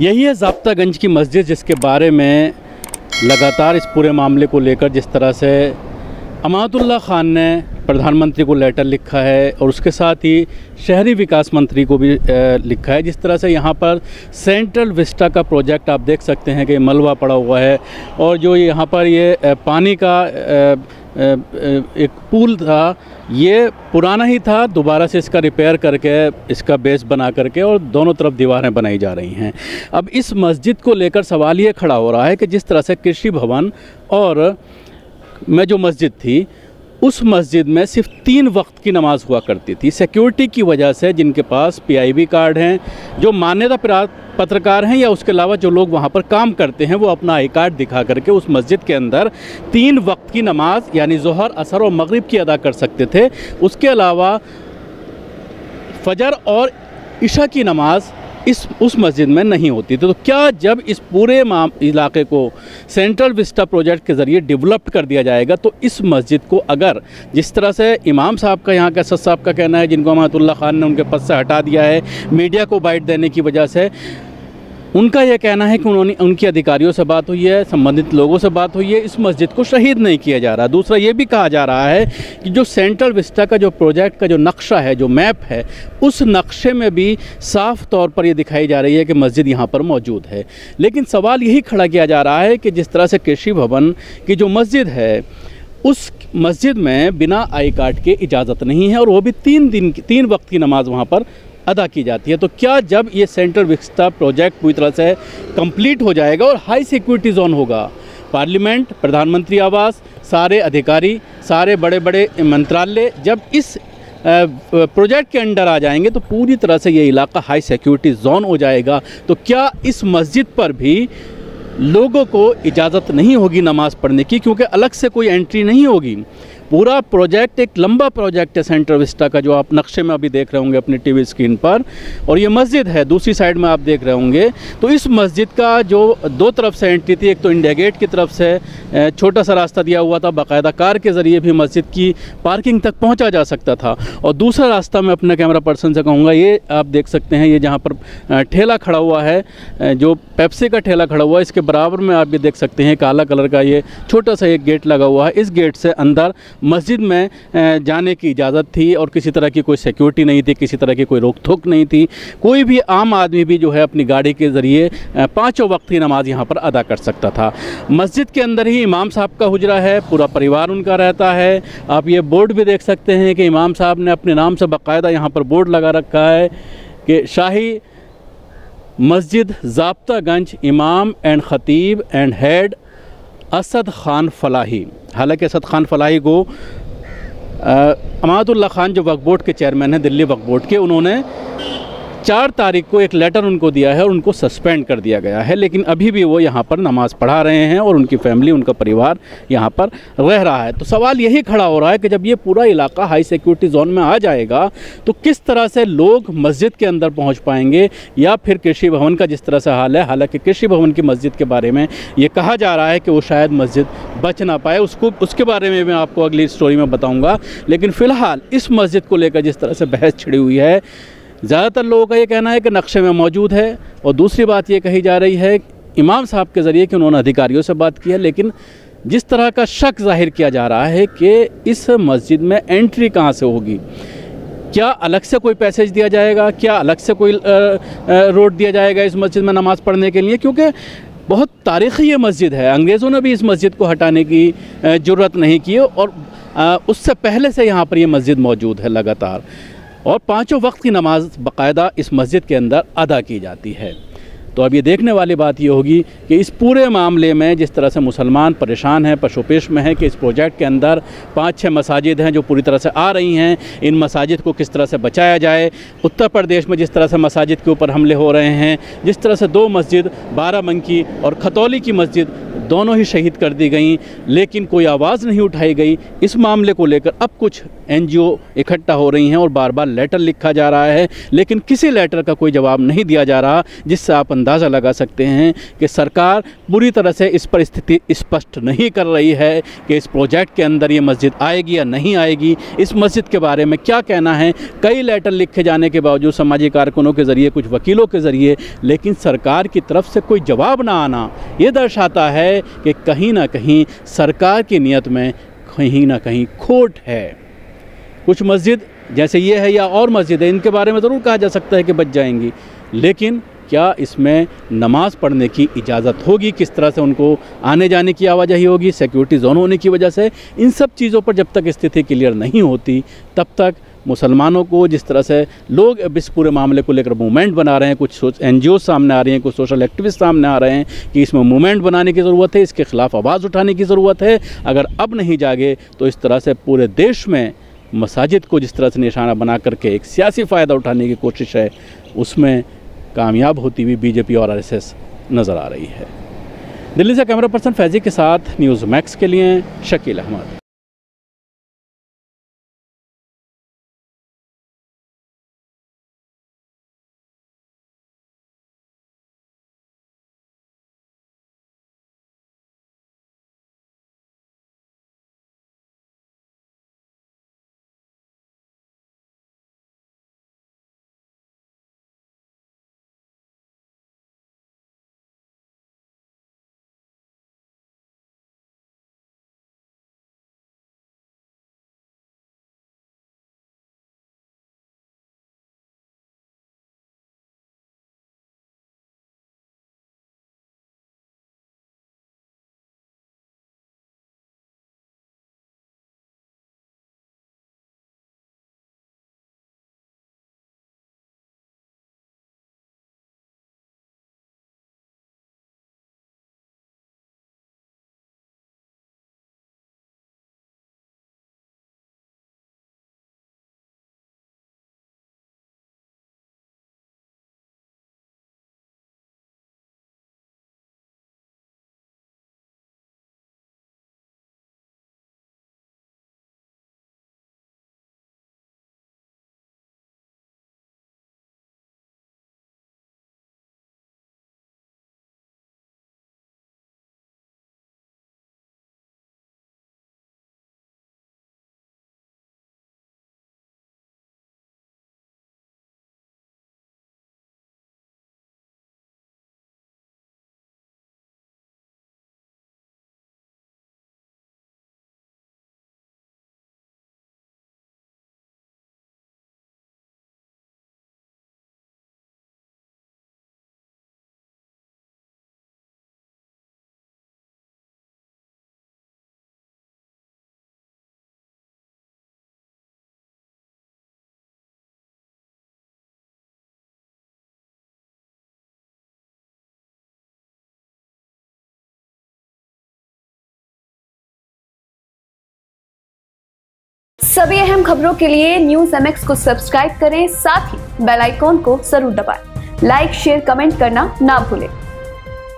यही है ज़ाब्तागंज की मस्जिद, जिसके बारे में लगातार इस पूरे मामले को लेकर जिस तरह से अमातुल्लाह खान ने प्रधानमंत्री को लेटर लिखा है और उसके साथ ही शहरी विकास मंत्री को भी लिखा है। जिस तरह से यहाँ पर सेंट्रल विस्टा का प्रोजेक्ट आप देख सकते हैं कि मलबा पड़ा हुआ है और जो यहाँ पर ये पानी का एक पूल था, ये पुराना ही था, दोबारा से इसका रिपेयर करके इसका बेस बना करके और दोनों तरफ दीवारें बनाई जा रही हैं। अब इस मस्जिद को लेकर सवाल ये खड़ा हो रहा है कि जिस तरह से कृषि भवन और में जो मस्जिद थी, उस मस्जिद में सिर्फ 3 वक्त की नमाज़ हुआ करती थी। सिक्योरिटी की वजह से जिनके पास PIB कार्ड हैं, जो मान्यता पत्रकार हैं या उसके अलावा जो लोग वहाँ पर काम करते हैं, वो अपना आई कार्ड दिखा करके उस मस्जिद के अंदर 3 वक्त की नमाज यानी ज़ोहर, असर और मगरिब की अदा कर सकते थे। उसके अलावा फजर और इशा की नमाज उस मस्जिद में नहीं होती थी। तो क्या जब इस पूरे इलाके को सेंट्रल विस्टा प्रोजेक्ट के ज़रिए डेवलप कर दिया जाएगा, तो इस मस्जिद को अगर जिस तरह से इमाम साहब का, यहाँ के असद साहब का कहना है, जिनको अमातुल्लाह खान ने उनके पद से हटा दिया है मीडिया को बाइट देने की वजह से, उनका यह कहना है कि उनकी अधिकारियों से बात हुई है, संबंधित लोगों से बात हुई है, इस मस्जिद को शहीद नहीं किया जा रहा। दूसरा ये भी कहा जा रहा है कि जो सेंट्रल विस्टा का जो प्रोजेक्ट का जो नक्शा है, जो मैप है, उस नक्शे में भी साफ़ तौर पर ये दिखाई जा रही है कि मस्जिद यहाँ पर मौजूद है। लेकिन सवाल यही खड़ा किया जा रहा है कि जिस तरह से कृषि भवन की जो मस्जिद है, उस मस्जिद में बिना आई कार्ड के इजाज़त नहीं है और वो भी 3 वक्त की नमाज़ वहाँ पर अदा की जाती है। तो क्या जब ये सेंट्रल विस्टा प्रोजेक्ट पूरी तरह से कंप्लीट हो जाएगा और हाई सिक्योरिटी जोन होगा, पार्लियामेंट, प्रधानमंत्री आवास, सारे अधिकारी, सारे बड़े बड़े मंत्रालय जब इस प्रोजेक्ट के अंडर आ जाएंगे, तो पूरी तरह से ये इलाका हाई सिक्योरिटी जोन हो जाएगा। तो क्या इस मस्जिद पर भी लोगों को इजाज़त नहीं होगी नमाज़ पढ़ने की, क्योंकि अलग से कोई एंट्री नहीं होगी। पूरा प्रोजेक्ट एक लंबा प्रोजेक्ट है सेंट्रल विस्टा का, जो आप नक्शे में अभी देख रहे होंगे अपनी टीवी स्क्रीन पर, और ये मस्जिद है दूसरी साइड में आप देख रहे होंगे। तो इस मस्जिद का जो 2 तरफ से एंट्री थी, एक तो इंडिया गेट की तरफ से छोटा सा रास्ता दिया हुआ था, बाकायदा कार के ज़रिए भी मस्जिद की पार्किंग तक पहुंचा जा सकता था, और दूसरा रास्ता मैं अपने कैमरा पर्सन से कहूँगा, ये आप देख सकते हैं, ये जहाँ पर ठेला खड़ा हुआ है, जो पेप्सी का ठेला खड़ा हुआ है, इसके बराबर में आप ये देख सकते हैं काला कलर का ये छोटा सा एक गेट लगा हुआ है। इस गेट से अंदर मस्जिद में जाने की इजाज़त थी और किसी तरह की कोई सिक्योरिटी नहीं थी, किसी तरह की कोई रोक टोक नहीं थी। कोई भी आम आदमी भी जो है अपनी गाड़ी के ज़रिए 5 वक्त की नमाज़ यहाँ पर अदा कर सकता था। मस्जिद के अंदर ही इमाम साहब का हुजरा है, पूरा परिवार उनका रहता है। आप ये बोर्ड भी देख सकते हैं कि इमाम साहब ने अपने नाम से बाकायदा यहाँ पर बोर्ड लगा रखा है कि शाही मस्जिद ज़ाब्तागंज इमाम एंड ख़तीब एंड हेड असद खान फलाही। हालांकि असद खान फलाही को अमातुल्लाह खान जो वक्फ बोर्ड के चेयरमैन हैं, दिल्ली वक्फ बोर्ड के, उन्होंने 4 तारीख को एक लेटर उनको दिया है और उनको सस्पेंड कर दिया गया है। लेकिन अभी भी वो यहाँ पर नमाज़ पढ़ा रहे हैं और उनकी फैमिली, उनका परिवार यहाँ पर रह रहा है। तो सवाल यही खड़ा हो रहा है कि जब ये पूरा इलाका हाई सिक्योरिटी जोन में आ जाएगा, तो किस तरह से लोग मस्जिद के अंदर पहुँच पाएंगे, या फिर कृषि भवन का जिस तरह से हाल है। हालांकि कृषि भवन की मस्जिद के बारे में ये कहा जा रहा है कि वो शायद मस्जिद बच ना पाए, उसके बारे में मैं आपको अगली स्टोरी में बताऊँगा। लेकिन फ़िलहाल इस मस्जिद को लेकर जिस तरह से बहस छिड़ी हुई है, ज़्यादातर लोगों का ये कहना है कि नक्शे में मौजूद है, और दूसरी बात ये कही जा रही है इमाम साहब के ज़रिए कि उन्होंने अधिकारियों से बात की है। लेकिन जिस तरह का शक जाहिर किया जा रहा है कि इस मस्जिद में एंट्री कहाँ से होगी, क्या अलग से कोई पैसेज दिया जाएगा, क्या अलग से कोई रोड दिया जाएगा इस मस्जिद में नमाज़ पढ़ने के लिए, क्योंकि बहुत तारीख़ी ये मस्जिद है। अंग्रेज़ों ने भी इस मस्जिद को हटाने की ज़रूरत नहीं की, और उससे पहले से यहाँ पर ये मस्जिद मौजूद है लगातार, और 5 वक्त की नमाज़ बाकायदा इस मस्जिद के अंदर अदा की जाती है। तो अब ये देखने वाली बात ये होगी कि इस पूरे मामले में जिस तरह से मुसलमान परेशान हैं, पशोपेश में हैं कि इस प्रोजेक्ट के अंदर 5-6 मसाजिद हैं जो पूरी तरह से आ रही हैं, इन मसाजिद को किस तरह से बचाया जाए। उत्तर प्रदेश में जिस तरह से मसाजिद के ऊपर हमले हो रहे हैं, जिस तरह से 2 मस्जिद बाराबंकी और खतौली की मस्जिद दोनों ही शहीद कर दी गई, लेकिन कोई आवाज़ नहीं उठाई गई। इस मामले को लेकर अब कुछ NGO इकट्ठा हो रही हैं और बार बार लेटर लिखा जा रहा है, लेकिन किसी लेटर का कोई जवाब नहीं दिया जा रहा, जिससे आप अंदाज़ा लगा सकते हैं कि सरकार पूरी तरह से इस पर स्थिति स्पष्ट नहीं कर रही है कि इस प्रोजेक्ट के अंदर ये मस्जिद आएगी या नहीं आएगी। इस मस्जिद के बारे में क्या कहना है, कई लेटर लिखे जाने के बावजूद सामाजिक कारकुनों के ज़रिए, कुछ वकीलों के ज़रिए, लेकिन सरकार की तरफ से कोई जवाब ना आना ये दर्शाता है कि कहीं ना कहीं सरकार की नीयत में कहीं ना कहीं खोट है। कुछ मस्जिद जैसे ये है या और मस्जिद है, इनके बारे में ज़रूर कहा जा सकता है कि बच जाएंगी, लेकिन क्या इसमें नमाज़ पढ़ने की इजाज़त होगी, किस तरह से उनको आने जाने की आवाजाही होगी, सिक्योरिटी जोन होने की वजह से, इन सब चीज़ों पर जब तक स्थिति क्लियर नहीं होती तब तक मुसलमानों को, जिस तरह से लोग अब इस पूरे मामले को लेकर मूवमेंट बना रहे हैं, कुछ NGO सामने आ रही हैं, कुछ सोशल एक्टिविस्ट सामने आ रहे हैं कि इसमें मूवमेंट बनाने की ज़रूरत है, इसके ख़िलाफ़ आवाज़ उठाने की ज़रूरत है। अगर अब नहीं जागे तो इस तरह से पूरे देश में मसाजिद को जिस तरह से निशाना बना करके एक सियासी फ़ायदा उठाने की कोशिश है, उसमें कामयाब होती हुई BJP और RSS नज़र आ रही है। दिल्ली से कैमरा पर्सन फैज़ी के साथ न्यूज़ मैक्स के लिए शकील अहमद। सभी अहम खबरों के लिए न्यूज़ MX को सब्सक्राइब करें, साथ ही बेल आइकॉन को जरूर दबाएं। लाइक, शेयर, कमेंट करना ना भूलें।